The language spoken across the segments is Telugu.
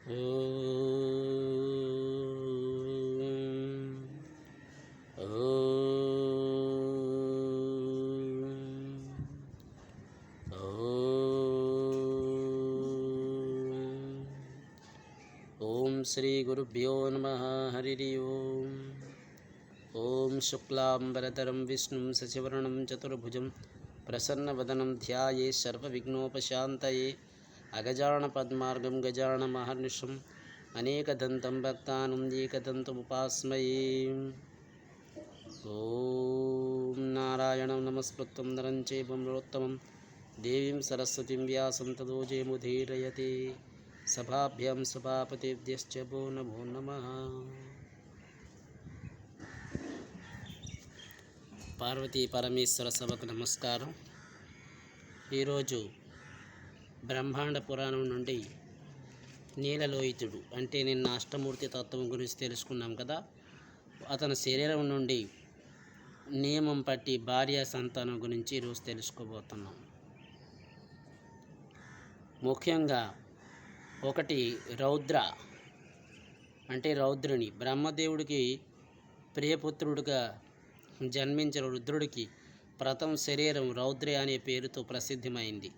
ఓం శ్రీ గురుభ్యో నమః. హరి ఓం. ఓం శుక్లాంబరధరం విష్ణుం శశివర్ణం చతుర్భుజం ప్రసన్నవదనం ధ్యాయే సర్వవిఘ్నోపశాంతయే అగజాన పద్మార్గం గజాన మహర్నిశం అనేకదంతం భక్తానం ఏకదంతముపాస్మయే. ఓం నారాయణం నమస్కృత్యం నరం చైవ నరోత్తమం దేవీం సరస్వతిం వ్యాసం తతో జయముదీరయతే. సభాభ్యాం సభాపతిభ్యశ్చ భో నమో నమః. పార్వతీ పరమేశ్వర సభకు నమస్కారం. ఈరోజు బ్రహ్మాండ పురాణం నుండి నీలలోహితుడు అంటే నిన్న అష్టమూర్తి తత్వం గురించి తెలుసుకున్నాం కదా. అతని శరీరం నుండి నియమం పట్టి భార్య సంతానం గురించి ఈరోజు తెలుసుకోబోతున్నాం. ముఖ్యంగా ఒకటి రౌద్ర అంటే రౌద్రుని. బ్రహ్మదేవుడికి ప్రియపుత్రుడిగా జన్మించిన రుద్రుడికి ప్రథమ శరీరం రౌద్రి అనే పేరుతో ప్రసిద్ధమైంది.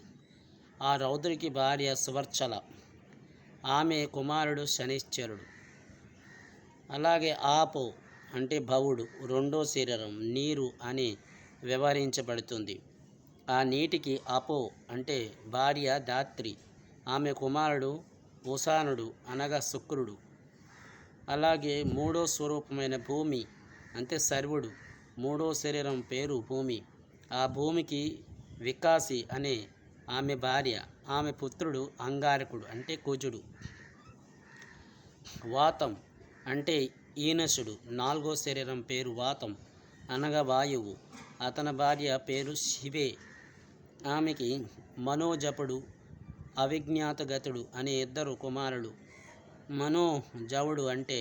ఆ రౌద్రుడికి భార్య సువర్చల, ఆమె కుమారుడు శనిశ్చరుడు. అలాగే ఆపో అంటే భవుడు రెండో శరీరం నీరు అని వ్యవహరించబడుతుంది. ఆ నీటికి అపో అంటే భార్య ధాత్రి, ఆమె కుమారుడు ఉషానుడు అనగా శుక్రుడు. అలాగే మూడో స్వరూపమైన భూమి అంటే సర్వుడు, మూడో శరీరం పేరు భూమి. ఆ భూమికి వికాసి అనే ఆమె భార్య, ఆమె పుత్రుడు అంగారకుడు అంటే కుజుడు. వాతం అంటే ఈనసుడు, నాలుగో శరీరం పేరు వాతం అనగా వాయువు. అతని భార్య పేరు శివే. ఆమెకి మనోజపుడు అవిజ్ఞాతగతుడు అనే ఇద్దరు కుమారులు. మనోజవుడు అంటే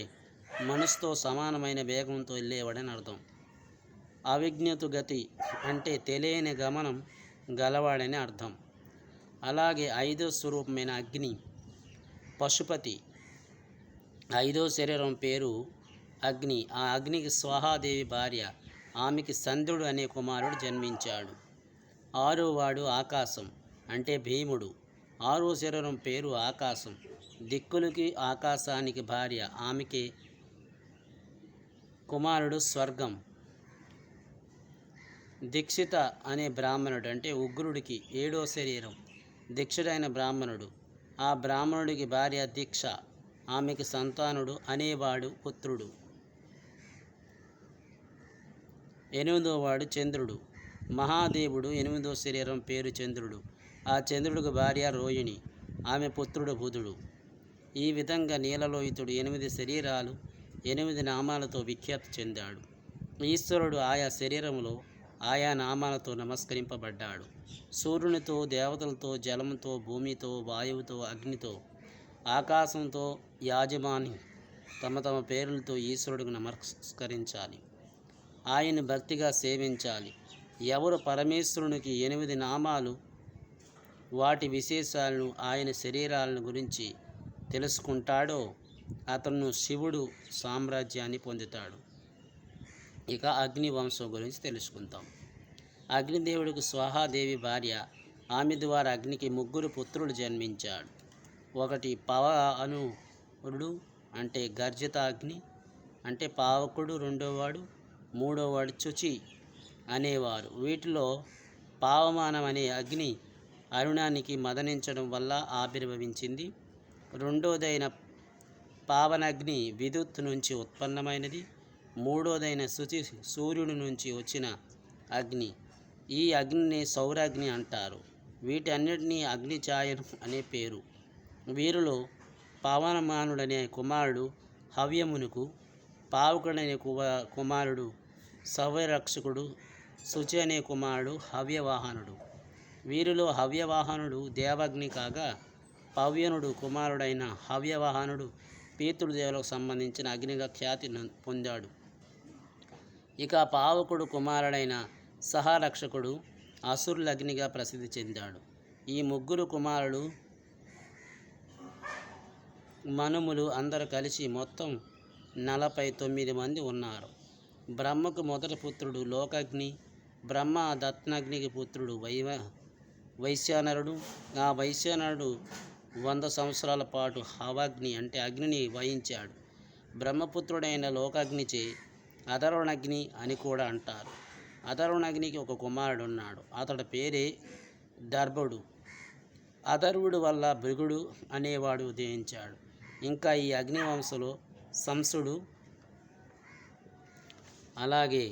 మనసుతో సమానమైన వేగంతో వెళ్ళేవాడని అర్థం. అవిజ్ఞాతగతి అంటే తెలియని గమనం గలవాడని అర్థం. అలాగే ఐదో స్వరూపమైన అగ్ని పశుపతి, ఐదో శరీరం పేరు అగ్ని. ఆ అగ్నికి స్వాహాదేవి భార్య, ఆమెకి సంధ్యుడు అనే కుమారుడు జన్మించాడు. ఆరో వాడు ఆకాశం అంటే భీముడు, ఆరో శరీరం పేరు ఆకాశం. దిక్కులకి ఆకాశానికి భార్య, ఆమెకి కుమారుడు స్వర్గం. దీక్షిత అనే బ్రాహ్మణుడు అంటే ఉగ్రుడికి ఏడో శరీరం దీక్షుడైన బ్రాహ్మణుడు. ఆ బ్రాహ్మణుడికి భార్య దీక్ష, ఆమెకి సంతానుడు అనేవాడు పుత్రుడు. ఎనిమిదో వాడు చంద్రుడు. మహాదేవుడు ఎనిమిదో శరీరం పేరు చంద్రుడు. ఆ చంద్రుడికి భార్య రోహిణి, ఆమె పుత్రుడు బుధుడు. ఈ విధంగా నీలలోహితుడు 8 శరీరాలు 8 నామాలతో విఖ్యాతి చెందాడు. ఈశ్వరుడు ఆయా శరీరములో ఆయా నామాలతో నమస్కరింపబడ్డాడు. సూర్యునితో, దేవతలతో, జలముతో, భూమితో, వాయువుతో, అగ్నితో, ఆకాశంతో యాజమాని తమ తమ పేర్లతో ఈశ్వరుడికి నమస్కరించాలి. ఆయన భక్తిగా సేవించాలి. ఎవరు పరమేశ్వరునికి 8 నామాలు, వాటి విశేషాలను, ఆయన శరీరాలను గురించి తెలుసుకుంటాడో అతను శివుడు సామ్రాజ్యాన్ని పొందుతాడు. ఇక అగ్ని వంశం గురించి తెలుసుకుందాం. అగ్నిదేవుడికి స్వాహాదేవి భార్య, ఆమె ద్వారా అగ్నికి 3 పుత్రులు జన్మించాడు. ఒకటి పవనుడు అంటే గర్జిత అగ్ని అంటే పావకుడు రెండోవాడు, మూడోవాడు చుచి అనేవారు. వీటిలో పావమానం అనే అగ్ని అరుణానికి మదనించడం వల్ల ఆవిర్భవించింది. రెండోదైన పావనగ్ని విద్యుత్ నుంచి ఉత్పన్నమైనది. మూడోదైన శుచి సూర్యుడి నుంచి వచ్చిన అగ్ని. ఈ అగ్నిని సౌరాగ్ని అంటారు. వీటన్నిటినీ అగ్నిఛాయనం అనే పేరు. వీరిలో పవనమానుడనే కుమారుడు హవ్యమునుకు, పావకుడనే కుమారుడు సౌరరక్షకుడు, శుచి అనే కుమారుడు హవ్యవాహనుడు. వీరిలో హవ్యవాహనుడు దేవగ్ని కాగా, పవ్యనుడు కుమారుడైన హవ్యవాహనుడు పితృదేవులకు సంబంధించిన అగ్నిగా ఖ్యాతి పొందాడు. ఇక పావకుడు కుమారుడైన సహరక్షకుడు అసురుల అగ్నిగా ప్రసిద్ధి చెందాడు. ఈ 3 కుమారులు మనుములు అందరూ కలిసి మొత్తం 49 మంది ఉన్నారు. బ్రహ్మకు మొదటి పుత్రుడు లోకగ్ని. బ్రహ్మ దత్నగ్నికి పుత్రుడు వైశ్యానరుడు. ఆ వైశ్యానరుడు 100 సంవత్సరాల పాటు హవాగ్ని అంటే అగ్నిని వహించాడు. బ్రహ్మపుత్రుడైన లోకాగ్నిచే అధర్వణగ్ని అని కూడా అంటారు. అధర్వణగ్నికి ఒక కుమారుడు ఉన్నాడు. అతడి పేరే దర్భుడు. అధర్వుడు వల్ల భృగుడు అనేవాడు ఉదయించాడు. ఇంకా ఈ అగ్నివంశంలో సంసుడు, అలాగే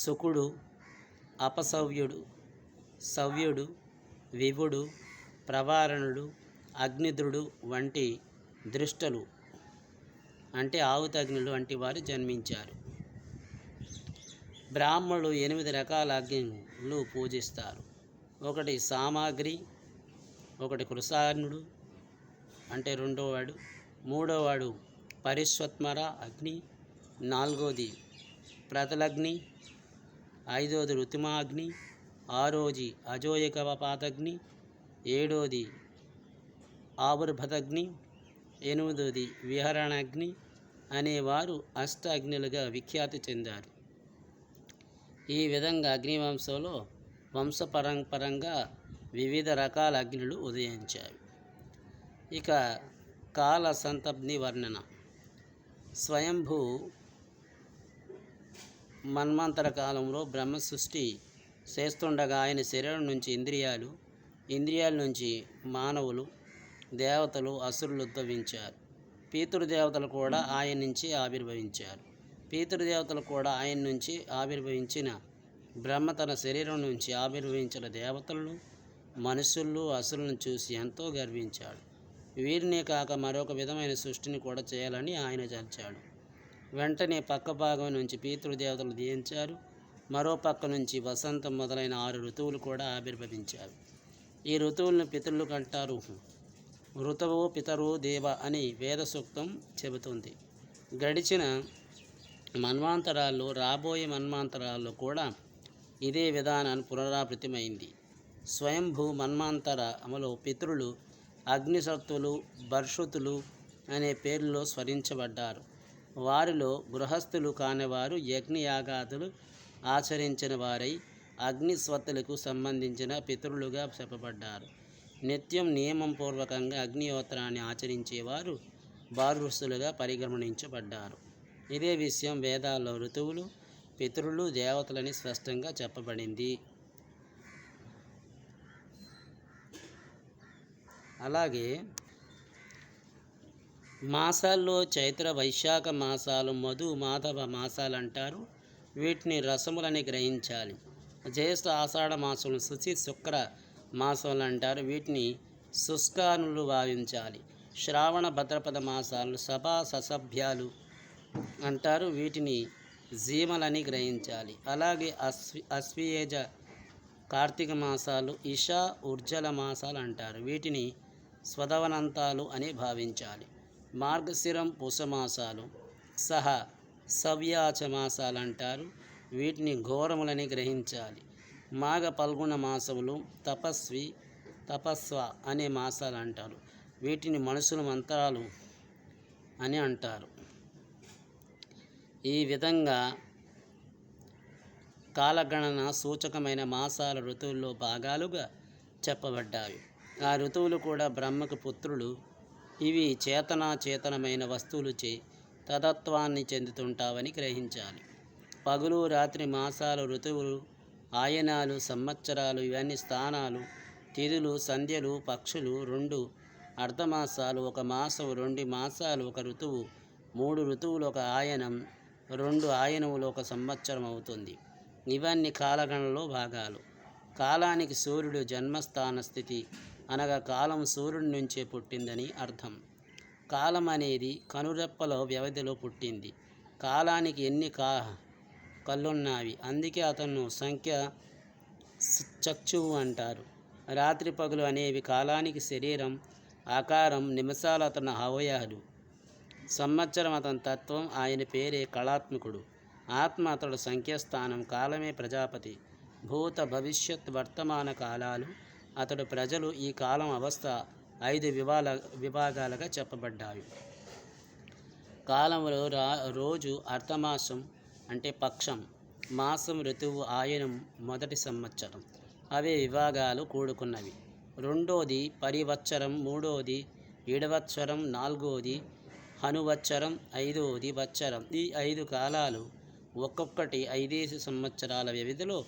సుకుడు, అపసవ్యుడు, సవ్యుడు, విభుడు, ప్రవారణుడు, అగ్నిద్రుడు వంటి దృష్టలు అంటే ఆవుతగ్నులు వంటి వారు జన్మించారు. బ్రాహ్మణులు 8 రకాల అగ్నులు పూజిస్తారు. ఒకటి సామాగ్రి, ఒకటి కృసార్ణుడు అంటే రెండోవాడు, మూడోవాడు పరిశ్వత్మర అగ్ని, నాలుగోది ప్రతలగ్ని, ఐదోది ఋతిమాగ్ని, ఆరోది అజోయకపాతగ్ని, ఏడోది ఆవిర్భతగ్ని, ఎనిమిదోది విహరణాగ్ని అనేవారు అష్ట అగ్నులుగా విఖ్యాతి చెందారు. ఈ విధంగా అగ్నివంశంలో వంశపరంపరంగా వివిధ రకాల అగ్నులు ఉదయించాయి. ఇక కాల సంతప్ని వర్ణన. స్వయంభూ మన్వంతర కాలంలో బ్రహ్మ సృష్టి చేస్తుండగా ఆయన శరీరం నుంచి ఇంద్రియాల నుంచి మానవులు, దేవతలు, అసురులు ఉద్భవించారు. పితృదేవతలు కూడా ఆయన నుంచి ఆవిర్భవించారు. పితృదేవతలు కూడా ఆయన నుంచి ఆవిర్భవించిన బ్రహ్మ తన శరీరం నుంచి ఆవిర్భవించిన దేవతలను, మనుషులు, అసురులను చూసి ఎంతో గర్వించాడు. వీరినే కాక మరొక విధమైన సృష్టిని కూడా చేయాలని ఆయన తలచాడు. వెంటనే పక్క భాగం నుంచి పితృదేవతలు ఉదయించారు. మరో పక్క నుంచి వసంతం మొదలైన 6 ఋతువులు కూడా ఆవిర్భవించారు. ఈ ఋతువులను పితరులు అంటారు. ఋతువు పితరు దేవ అని వేద సూక్తం చెబుతుంది. గడిచిన మన్వాంతరాల్లో, రాబోయే మన్వాంతరాల్లో కూడా ఇదే విధానాన్ని పునరావృతమైంది. స్వయంభూ మన్వాంతరములో పితరులు అగ్నిసత్తులు, బర్షుతులు అనే పేర్లలో స్మరించబడ్డారు. వారిలో గృహస్థులు కానివారు యజ్ఞయాగాదులు ఆచరించిన వారై అగ్నిస్వత్తులకు సంబంధించిన పితరులుగా చెప్పబడ్డారు. నిత్యం నియమం పూర్వకంగా అగ్నిహోత్రాన్ని ఆచరించేవారు బారుసులుగా పరిగణించబడ్డారు. ఇదే విషయం వేదాల్లో ఋతువులు, పితరులు, దేవతలని స్పష్టంగా చెప్పబడింది. అలాగే మాసాల్లో చైత్ర వైశాఖ మాసాలు మధు మాధవ మాసాలు అంటారు. వీటిని రసములని గ్రహించాలి. జ్యేష్ఠ ఆషాఢ మాసం శుచి శుక్ర మాసాలు అంటారు. వీటిని శుష్కానులు భావించాలి. శ్రావణ భద్రపద మాసాలు సభా ససభ్యాలు అంటారు. వీటిని జీమలని గ్రహించాలి. అలాగే అశ్వయుజ కార్తీక మాసాలు ఇషా ఉర్జల మాసాలు అంటారు. వీటిని స్వధవనంతాలు అని భావించాలి. మార్గశిరం పుషమాసాలు సహా సవ్యాచ మాసాలు అంటారు. వీటిని ఘోరములని గ్రహించాలి. మాఘ పల్గుణ మాసములు తపస్వ అనే మాసాలు అంటారు. వీటిని మనుషుల మంత్రాలు అని అంటారు. ఈ విధంగా కాలగణన సూచకమైన మాసాల ఋతువుల్లో భాగాలుగా చెప్పబడ్డాయి. ఆ ఋతువులు కూడా బ్రహ్మకు పుత్రులు. ఇవి చేతనమైన వస్తువులచే తదత్వాన్ని చెందుతుంటావని గ్రహించాలి. పగులు రాత్రి మాసాలు, ఋతువులు, ఆయనాలు, సంవత్సరాలు ఇవన్నీ స్థానాలు, తిథులు, సంధ్యలు, పక్షులు, 2 అర్ధమాసాలు, 1 మాసం, 2 మాసాలు, 1 ఋతువు, 3 ఋతువులు, 1 ఆయనం, 2 ఆయనములు, 1 సంవత్సరం అవుతుంది. ఇవన్నీ కాలగణనలో భాగాలు. కాలానికి సూర్యుడు జన్మస్థాన స్థితి అనగా కాలం సూర్యుడి నుంచే పుట్టిందని అర్థం. కాలం అనేది కనురెప్పల వ్యవధిలో పుట్టింది. కాలానికి ఎన్ని కళ్ళున్నావి, అందుకే అతను సంఖ్య చక్షువు అంటారు. రాత్రి పగలు అనేవి కాలానికి శరీరం, ఆకారం, నిమిషాలు అతని అవయవాలు, సంవత్సరం అతని తత్వం, ఆయన పేరే కళాత్మకుడు. ఆత్మ అతడు సంఖ్యాస్థానం. కాలమే ప్రజాపతి. భూత భవిష్యత్ వర్తమాన కాలాలు అతడు ప్రజలు. ఈ కాలం అవస్థ 5 విభాగాలుగా చెప్పబడ్డాయి. కాలంలో రోజు అర్ధమాసం అంటే పక్షం, మాసం ఋతువు ఆయనం మొదటి సంవత్సరం. అవే విభాగాలు కూడుకున్నవి. రెండోది పరివత్సరం, మూడోది ఇడవత్సరం, నాలుగోది హనువత్సరం, ఐదోది వత్సరం. ఈ 5 కాలాలు ఒక్కొక్కటి 5 సంవత్సరాల వ్యవధిలో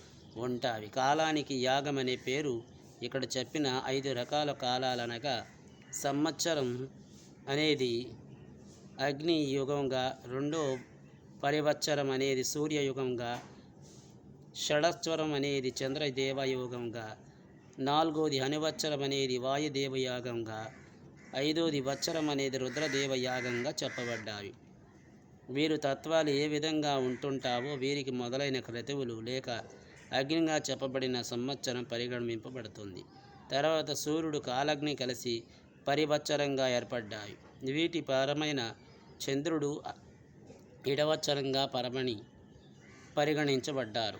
ఉంటాయి. కాలానికి యాగం అనే పేరు. ఇక్కడ చెప్పిన 5 రకాల కాలాలనగా సంవత్సరం అనేది అగ్ని యుగంగా, రెండో పరివత్సరం అనేది సూర్యయుగంగా, షడత్వరం అనేది చంద్రదేవయుగంగా, నాలుగోది హనువత్సరం అనేది వాయుదేవయాగంగా, ఐదోది వత్సరం అనేది రుద్రదేవయాగంగా చెప్పబడ్డాయి. వీరు తత్వాలు ఏ విధంగా ఉంటుంటావో వీరికి మొదలైన క్రతువులు లేక అగ్నిగా చెప్పబడిన సంవత్సరం పరిగణింపబడుతుంది. తర్వాత సూర్యుడు కాలగ్ని కలిసి పరివత్సరంగా ఏర్పడ్డాయి. వీటి పరమైన చంద్రుడు ఇడవత్సరంగా పరిగణించబడ్డారు.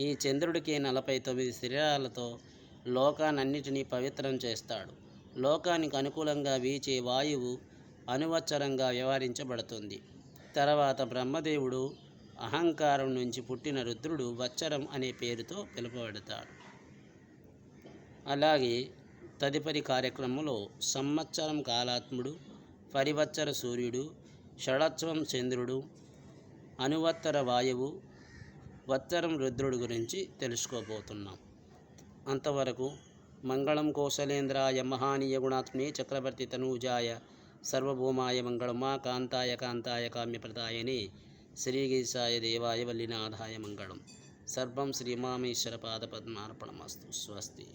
ఈ చంద్రుడికి 49 శరీరాలతో లోకానన్నిటినీ పవిత్రం చేస్తాడు. లోకానికి అనుకూలంగా వీచే వాయువు అనువత్సరంగా వ్యవహరించబడుతుంది. తర్వాత బ్రహ్మదేవుడు అహంకారం నుంచి పుట్టిన రుద్రుడు వత్సరం అనే పేరుతో పిలువబడతాడు. అలాగే తదుపరి కార్యక్రమంలో సంవత్సరం కాలాత్ముడు, పరివత్సర సూర్యుడు, షడత్వం చంద్రుడు, అనువత్తర వాయువు, వత్సరం రుద్రుడు గురించి తెలుసుకోబోతున్నాం. అంతవరకు మంగళం కౌశలేంద్రాయ మహానీయ గుణాత్మనే చక్రవర్తి తనూజాయ సర్వభౌమాయ మంగళమా కాంతాయ కాంతాయ కామ్యప్రదాయనే శ్రీగీసాయ దేవాయ వల్లినాథాయ మంగళం. సర్వం శ్రీమామేశ్వర పాదపద్మార్పణమస్తు. స్వస్తి.